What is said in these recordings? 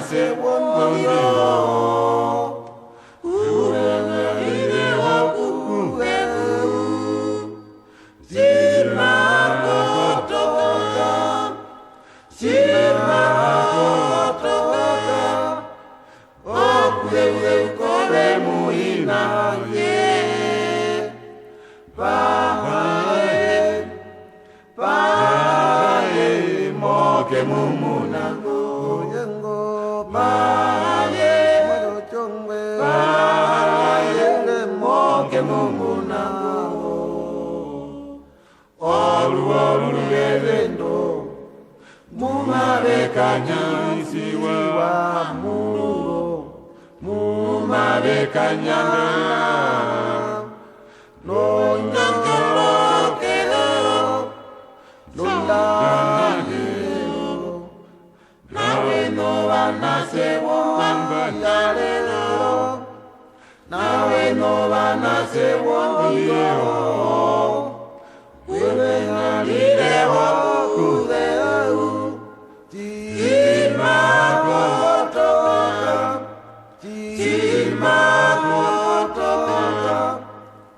se wondio uwele wakuwe sima kotoka okuwe ukore muina ye pae moke mumunango yengo pae moke mumunango olu lelendo mumarekanya siwa mumarekanya no nyangelo kelo nawe no vanase wongalelo nawe no vanase wondio wewe ngalile wakudeu tima kotoka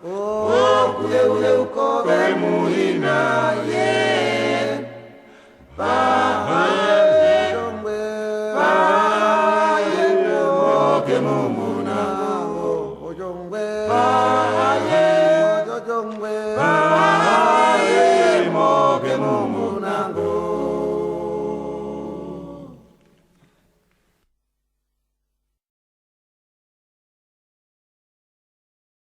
okuwe ukore muhina ye moke mumunango moke mumunango